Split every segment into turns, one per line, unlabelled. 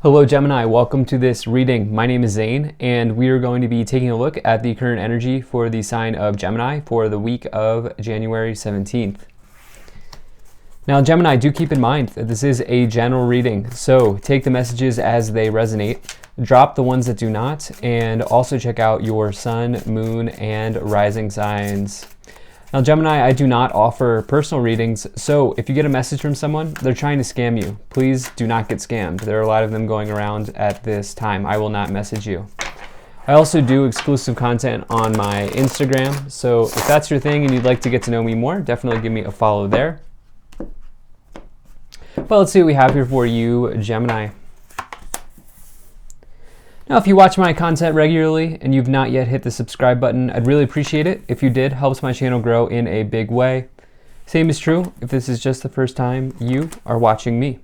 Hello Gemini, welcome to this reading. My name is Zane and we are going to be taking a look at the current energy for the sign of Gemini for the week of January 17th. Now Gemini, do keep in mind that this is a general reading, so take the messages as they resonate, drop the ones that do not, and also check out your sun, moon, and rising signs. Now Gemini, I do not offer personal readings, so if you get a message from someone, they're trying to scam you. Please do not get scammed. There are a lot of them going around at this time. I will not message you. I also do exclusive content on my Instagram, so if that's your thing and you'd like to get to know me more, definitely give me a follow there. But let's see what we have here for you, Gemini. Now, if you watch my content regularly and you've not yet hit the subscribe button, I'd really appreciate it. If you did, helps my channel grow in a big way. Same is true if this is just the first time you are watching me.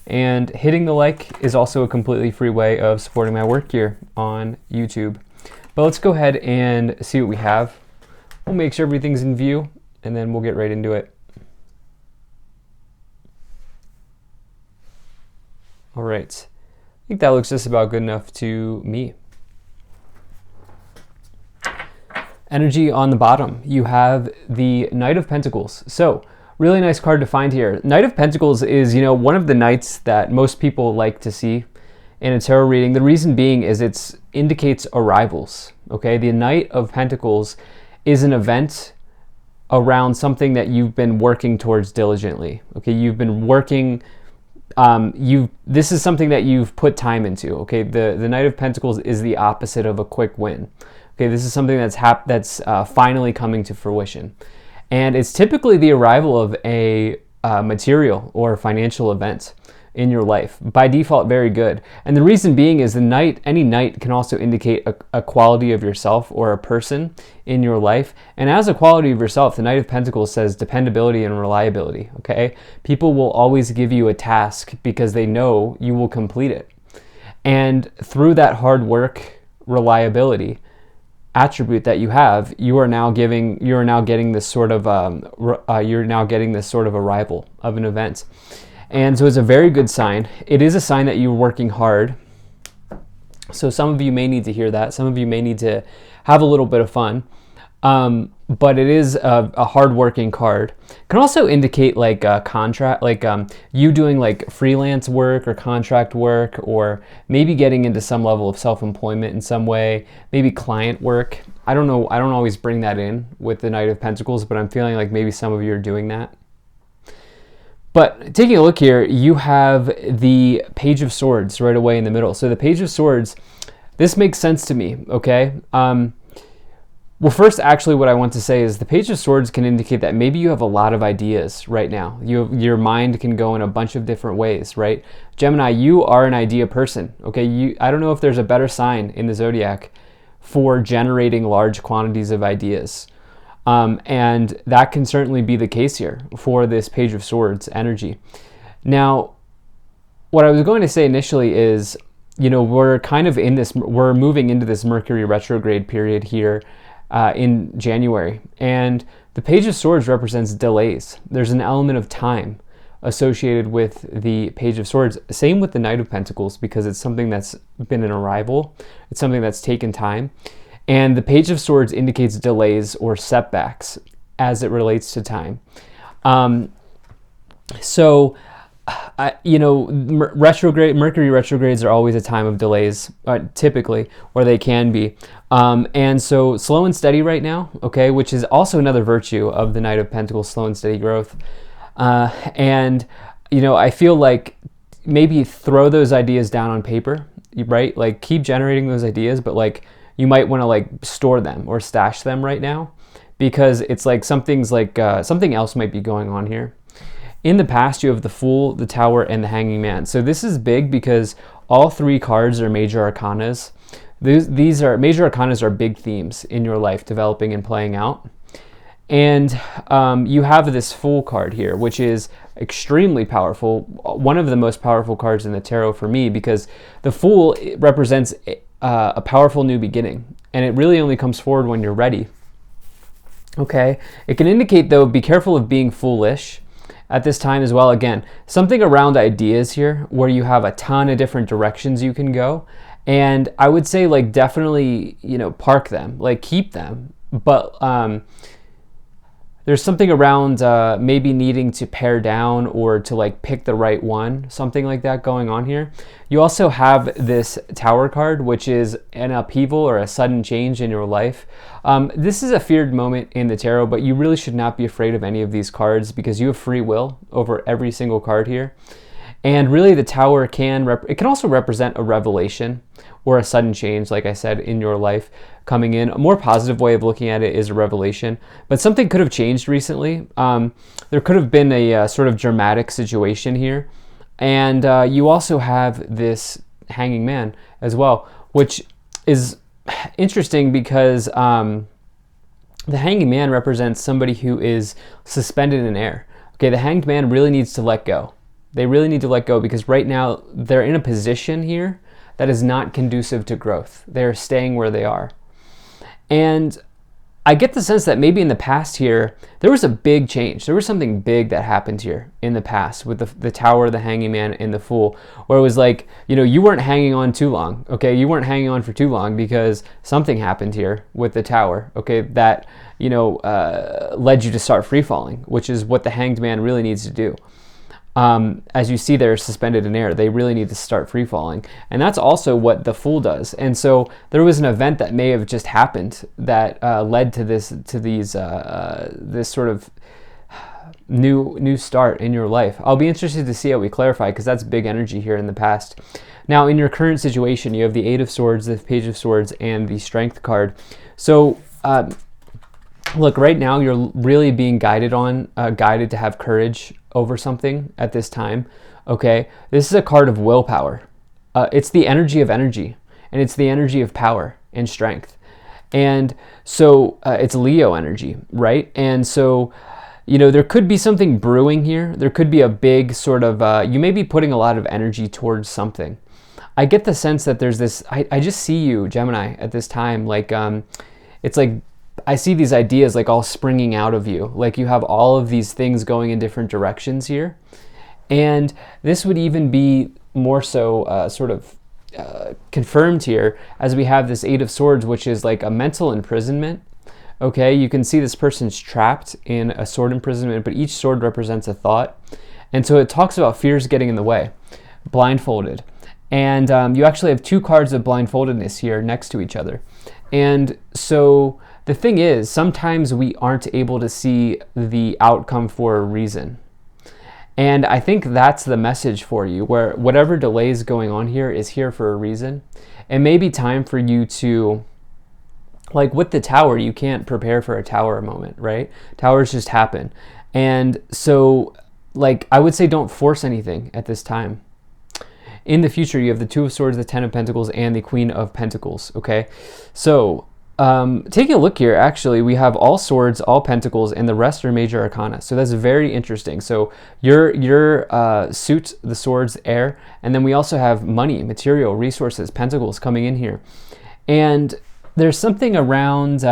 And hitting the like is also a completely free way of supporting my work here on YouTube. But let's go ahead and see what we have. We'll make sure everything's in view and then we'll get right into it. All right. I think that looks just about good enough to me. Energy on the bottom, you have the Knight of Pentacles. So, really nice card to find here. Knight of Pentacles is, one of the knights that most people like to see in a tarot reading. The reason being is it indicates arrivals, okay? The Knight of Pentacles is an event around something that you've been working towards diligently, okay? You've been working this is something that you've put time into, okay? The Knight of Pentacles is the opposite of a quick win. Okay, this is something that's finally coming to fruition. And it's typically the arrival of a material or financial event in your life. By default, very good. And the reason being is any knight can also indicate a quality of yourself or a person in your life. And as a quality of yourself, the Knight of Pentacles says dependability and reliability, okay? People will always give you a task because they know you will complete it. And through that hard work, reliability attribute that you have, you're now getting this sort of arrival of an event. And so it's a very good sign. It is a sign that you're working hard. So some of you may need to hear that. Some of you may need to have a little bit of fun. But it is a hard-working card. It can also indicate like a contract, like you doing like freelance work or contract work, or maybe getting into some level of self-employment in some way, maybe client work. I don't know. I don't always bring that in with the Knight of Pentacles, but I'm feeling like maybe some of you are doing that. But taking a look here, you have the Page of Swords right away in the middle. So the Page of Swords, this makes sense to me, okay? Well, first, actually, what I want to say is the Page of Swords can indicate that maybe you have a lot of ideas right now. Your mind can go in a bunch of different ways, right? Gemini, you are an idea person, okay? I don't know if there's a better sign in the zodiac for generating large quantities of ideas. And that can certainly be the case here for this Page of Swords energy. Now, what I was going to say initially is, we're moving into this Mercury retrograde period here in January. And the Page of Swords represents delays. There's an element of time associated with the Page of Swords. Same with the Knight of Pentacles, because it's something that's been an arrival. It's something that's taken time. And the Page of Swords indicates delays or setbacks as it relates to time. Mercury retrogrades are always a time of delays, typically, or they can be. And so slow and steady right now, okay, which is also another virtue of the Knight of Pentacles, slow and steady growth. I feel like maybe throw those ideas down on paper, right? Like keep generating those ideas, but like you might want to like store them or stash them right now, because it's like something else might be going on here. In the past, you have the Fool, the Tower, and the Hanging Man. So this is big because all three cards are major arcanas. These are major arcanas are big themes in your life developing and playing out. And you have this Fool card here, which is extremely powerful. One of the most powerful cards in the tarot for me, because the Fool represents a powerful new beginning. And it really only comes forward when you're ready. Okay? It can indicate, though, be careful of being foolish. at this time as well. Again, something around ideas here where you have a ton of different directions you can go. And I would say like definitely, park them, like keep them. But there's something around maybe needing to pare down or to like pick the right one, something like that going on here. You also have this Tower card, which is an upheaval or a sudden change in your life. This is a feared moment in the tarot, but you really should not be afraid of any of these cards because you have free will over every single card here. And really the Tower it can also represent a revelation or a sudden change, like I said, in your life coming in. A more positive way of looking at it is a revelation, but something could have changed recently. There could have been a sort of dramatic situation here. And you also have this Hanging Man as well, which is interesting because the Hanging Man represents somebody who is suspended in air. Okay, the Hanged Man really needs to let go. They really need to let go because right now they're in a position here that is not conducive to growth. They're staying where they are. And I get the sense that maybe in the past here, there was a big change. There was something big that happened here in the past with the Tower, the Hanging Man, and the Fool, where it was like, you weren't hanging on too long, okay? You weren't hanging on for too long because something happened here with the Tower, okay, that, led you to start free falling, which is what the Hanged Man really needs to do. As you see, they're suspended in air. They really need to start free falling. And that's also what the Fool does. And so there was an event that may have just happened that led to this sort of new start in your life. I'll be interested to see how we clarify because that's big energy here in the past. Now, in your current situation, you have the Eight of Swords, the Page of Swords, and the Strength card. So, look, right now you're really being guided to have courage over something at this time, okay? This is a card of willpower. It's the energy of energy, and it's the energy of power and strength. And so it's Leo energy, right? And so, there could be something brewing here. There could be a big sort of, you may be putting a lot of energy towards something. I get the sense that there's this, I just see you, Gemini, at this time, like, it's like, I see these ideas like all springing out of you. Like you have all of these things going in different directions here. And this would even be more so confirmed here as we have this Eight of Swords, which is like a mental imprisonment. Okay, you can see this person's trapped in a sword imprisonment, but each sword represents a thought. And so it talks about fears getting in the way, blindfolded. And you actually have two cards of blindfoldedness here next to each other. And so the thing is, sometimes we aren't able to see the outcome for a reason. And I think that's the message for you, where whatever delay is going on here is here for a reason. It may be time for you to, like with the Tower, you can't prepare for a Tower moment, right? Towers just happen. And so, like, I would say don't force anything at this time. In the future, you have the Two of Swords, the Ten of Pentacles, and the Queen of Pentacles, okay? So, taking a look here, actually, we have all swords, all pentacles, and the rest are major arcana. So that's very interesting. So your suit, the swords, air, and then we also have money, material, resources, pentacles coming in here. And there's something around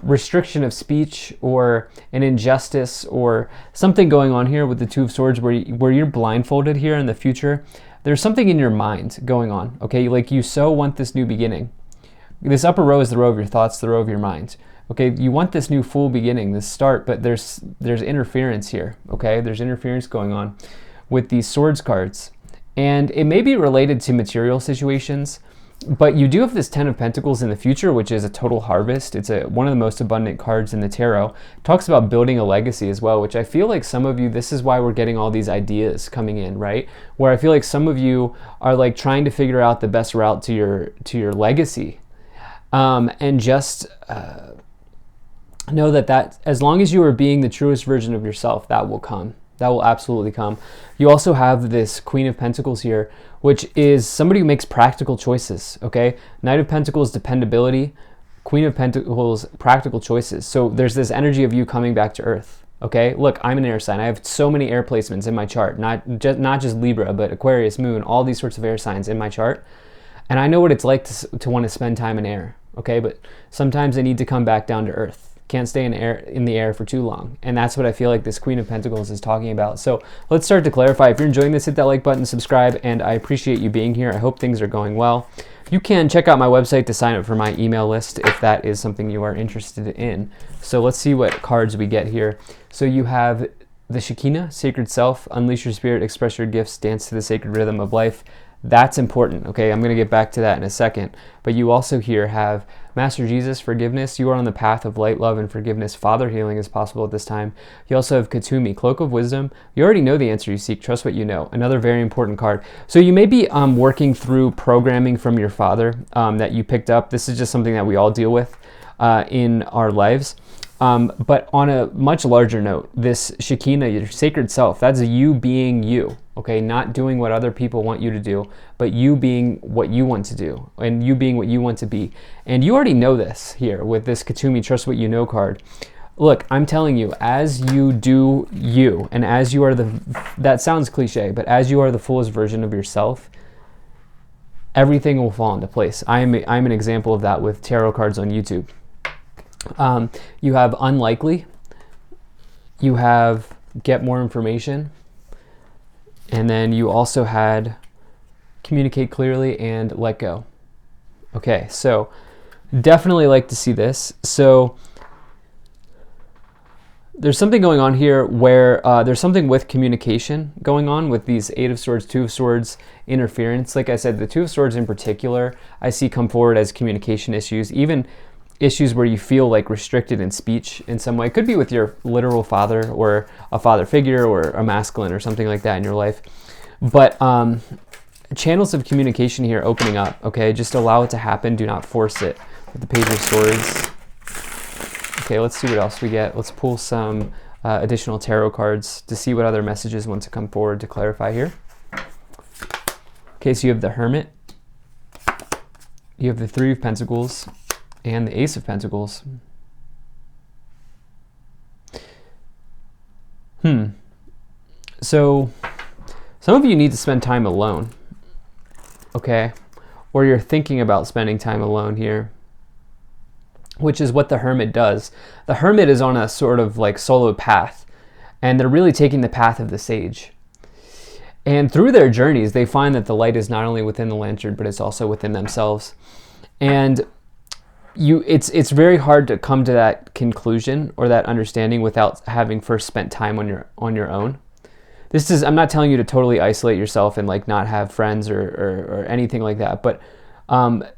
restriction of speech or an injustice or something going on here with the Two of Swords where you're blindfolded here in the future. There's something in your mind going on, okay? Like you so want this new beginning. This upper row is the row of your thoughts, the row of your mind. Okay, you want this new full beginning, this start, but there's interference here, okay? There's interference going on with these swords cards. And it may be related to material situations, but you do have this Ten of Pentacles in the future, which is a total harvest. It's one of the most abundant cards in the tarot. It talks about building a legacy as well, which I feel like some of you, this is why we're getting all these ideas coming in, right? Where I feel like some of you are like trying to figure out the best route to your legacy. And just know that as long as you are being the truest version of yourself, that will come. That will absolutely come. You also have this Queen of Pentacles here, which is somebody who makes practical choices, okay? Knight of Pentacles, dependability. Queen of Pentacles, practical choices. So there's this energy of you coming back to earth, okay? Look, I'm an air sign. I have so many air placements in my chart, not just Libra, but Aquarius, Moon, all these sorts of air signs in my chart. And I know what it's like to want to spend time in air, okay? But sometimes I need to come back down to earth, can't stay in the air for too long. And that's what I feel like this Queen of Pentacles is talking about. So let's start to clarify. If you're enjoying this, hit that like button, subscribe, and I appreciate you being here. I hope things are going well. You can check out my website to sign up for my email list if that is something you are interested in. So let's see what cards we get here. So you have the Shekinah, Sacred Self, Unleash Your Spirit, Express Your Gifts, Dance to the Sacred Rhythm of Life. That's important, okay? I'm going to get back to that in a second. But you also here have Master Jesus, Forgiveness. You are on the path of light, love, and forgiveness. Father healing is possible at this time. You also have Katumi, Cloak of Wisdom. You already know the answer you seek. Trust what you know. Another very important card. So you may be working through programming from your father that you picked up. This is just something that we all deal with in our lives. But on a much larger note, this Shekinah, your sacred self, that's you being you, okay? Not doing what other people want you to do, but you being what you want to do and you being what you want to be. And you already know this here with this Katumi Trust What You Know card. Look, I'm telling you, as you do you, and as you are that sounds cliche, but as you are the fullest version of yourself, everything will fall into place. I'm an example of that with tarot cards on YouTube. You have Unlikely, you have Get More Information, and then you also had Communicate Clearly and Let Go. Okay, so definitely like to see this. So there's something going on here where there's something with communication going on with these Eight of Swords, Two of Swords interference. Like I said, the Two of Swords in particular, I see come forward as communication issues, even issues where you feel like restricted in speech in some way. It could be with your literal father or a father figure or a masculine or something like that in your life. But channels of communication here opening up, okay? Just allow it to happen. Do not force it. With the Page of Swords. Okay, let's see what else we get. Let's pull some additional tarot cards to see what other messages want to come forward to clarify here. Okay, so you have the Hermit. You have the Three of Pentacles and the Ace of Pentacles. So some of you need to spend time alone, okay? Or you're thinking about spending time alone here, which is what the Hermit does. The Hermit is on a sort of like solo path, and they're really taking the path of the sage. And through their journeys, they find that the light is not only within the lantern, but it's also within themselves. And it's very hard to come to that conclusion or that understanding without having first spent time on your own. I'm not telling you to totally isolate yourself and like not have friends or anything like that, but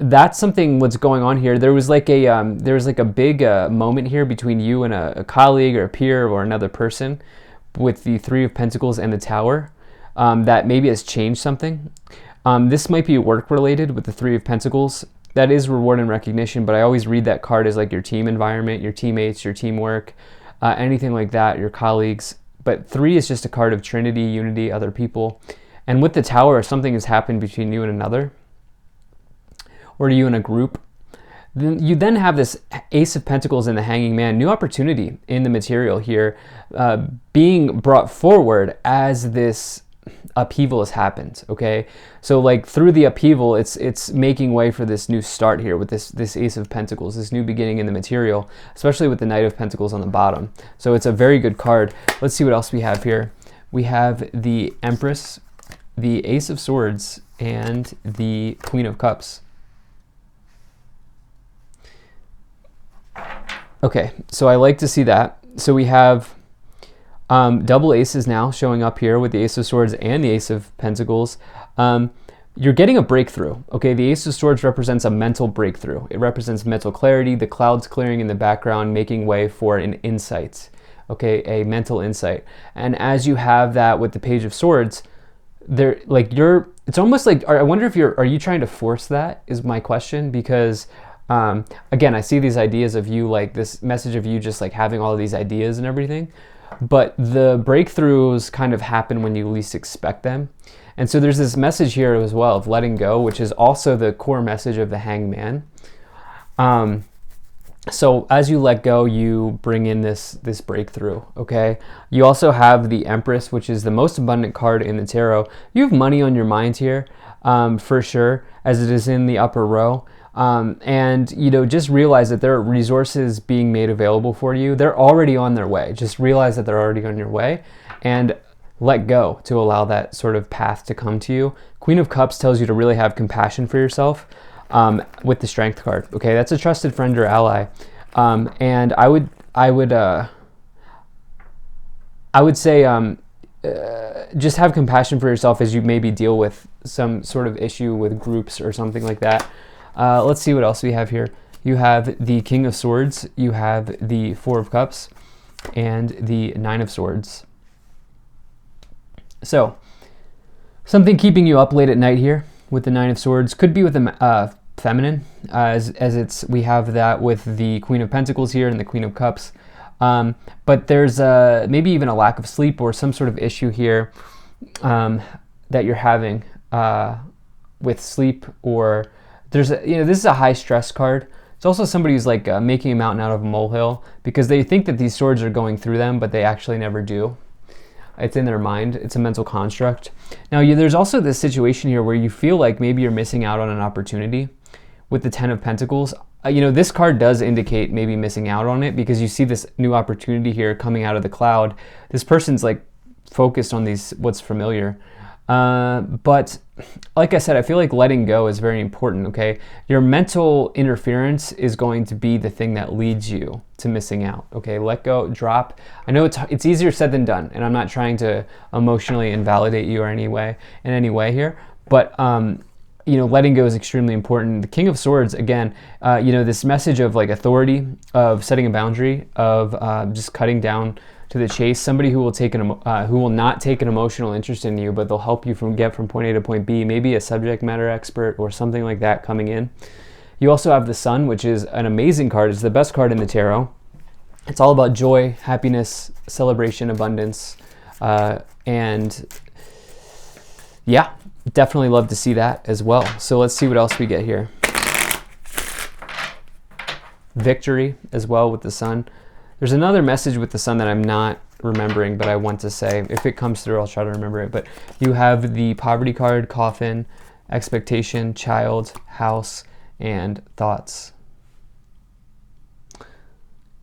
that's something what's going on here. There was like a big moment here between you and a colleague or a peer or another person with the Three of Pentacles and the Tower that maybe has changed something. This might be work related with the Three of Pentacles. That is reward and recognition, but I always read that card as like your team environment, your teammates, your teamwork, anything like that, your colleagues. But three is just a card of Trinity, unity, other people. And with the Tower, if something has happened between you and another, or you and a group, then you then have this Ace of Pentacles and the Hanging Man, new opportunity in the material here, being brought forward as this upheaval has happened, okay? So like through the upheaval, it's making way for this new start here with this Ace of Pentacles, this new beginning in the material, especially with the Knight of Pentacles on the bottom. So it's a very good card. Let's see what else we have here. We have the Empress, the Ace of Swords, and the Queen of Cups. Okay, so I like to see that. So we have double aces now showing up here with the Ace of Swords and the Ace of Pentacles. You're getting a breakthrough, okay? The Ace of Swords represents a mental breakthrough. It represents mental clarity, the clouds clearing in the background, making way for an insight, okay? A mental insight. And as you have that with the Page of Swords, it's almost like, I wonder if are you trying to force that, is my question, because again, I see these ideas of you, like this message of you just like having all of these ideas and everything. But the breakthroughs kind of happen when you least expect them. And so there's this message here as well of letting go, which is also the core message of the Hanged Man. So as you let go, you bring in this breakthrough, okay? You also have the Empress, which is the most abundant card in the tarot. You have money on your mind here, for sure, as it is in the upper row. And just realize that there are resources being made available for you. They're already on their way. Just realize that they're already on your way, and let go to allow that sort of path to come to you. Queen of Cups tells you to really have compassion for yourself with the Strength card. Okay, that's a trusted friend or ally, and I would say just have compassion for yourself as you maybe deal with some sort of issue with groups or something like that. Let's see what else we have here. You have the King of Swords, you have the Four of Cups, and the Nine of Swords. So, something keeping you up late at night here with the Nine of Swords could be with the feminine, as we have that with the Queen of Pentacles here and the Queen of Cups. But there's maybe even a lack of sleep or some sort of issue here that you're having with sleep, or there's this is a high stress card. It's also somebody who's like making a mountain out of a molehill because they think that these swords are going through them, but they actually never do. It's in their mind. It's a mental construct. Now, there's also this situation here where you feel like maybe you're missing out on an opportunity with the Ten of Pentacles. This card does indicate maybe missing out on it because you see this new opportunity here coming out of the cloud. This person's like focused on what's familiar. But like I said, I feel like letting go is very important, okay? Your mental interference is going to be the thing that leads you to missing out, okay? Let go, drop. I know it's easier said than done, and I'm not trying to emotionally invalidate you in any way here, but letting go is extremely important. The King of Swords, again, this message of like authority, of setting a boundary, of just cutting down to the chase. Somebody who will not take an emotional interest in you, but they'll help you get from point A to point B. Maybe a subject matter expert or something like that coming in. You also have the Sun, which is an amazing card. It's the best card in the tarot. It's all about joy, happiness, celebration, abundance, and yeah, definitely love to see that as well. So let's see what else we get here. Victory as well with the Sun. There's another message with the Sun that I'm not remembering, but I want to say. If it comes through, I'll try to remember it. But you have the Poverty card, Coffin, Expectation, Child, House, and Thoughts.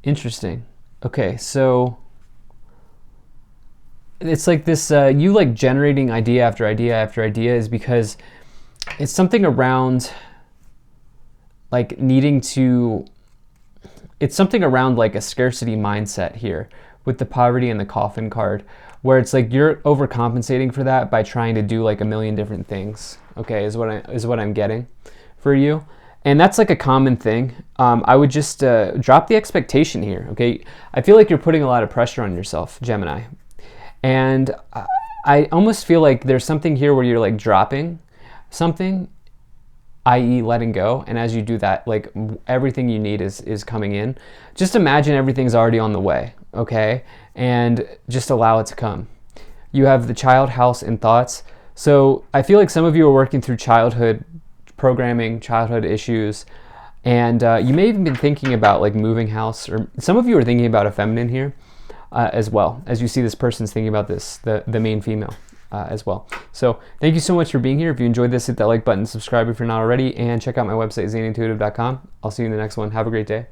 Interesting. Okay, so it's like this, you like generating idea after idea after idea is because it's something around like needing to... It's something around like a scarcity mindset here with the Poverty and the Coffin card, where it's like you're overcompensating for that by trying to do like a million different things, okay, is what I'm getting for you. And that's like a common thing. I would just drop the expectation here, okay? I feel like you're putting a lot of pressure on yourself, Gemini. And I almost feel like there's something here where you're like dropping something, i.e. letting go, and as you do that, like everything you need is coming in. Just imagine everything's already on the way, okay? And just allow it to come. You have the Child, House, and Thoughts. So I feel like some of you are working through childhood programming, childhood issues, and you may have been thinking about like moving house, or some of you are thinking about a feminine here as well, as you see this person's thinking about this, the main female. As well. So thank you so much for being here. If you enjoyed this, hit that like button, subscribe if you're not already, and check out my website, zanintuitive.com. I'll see you in the next one. Have a great day.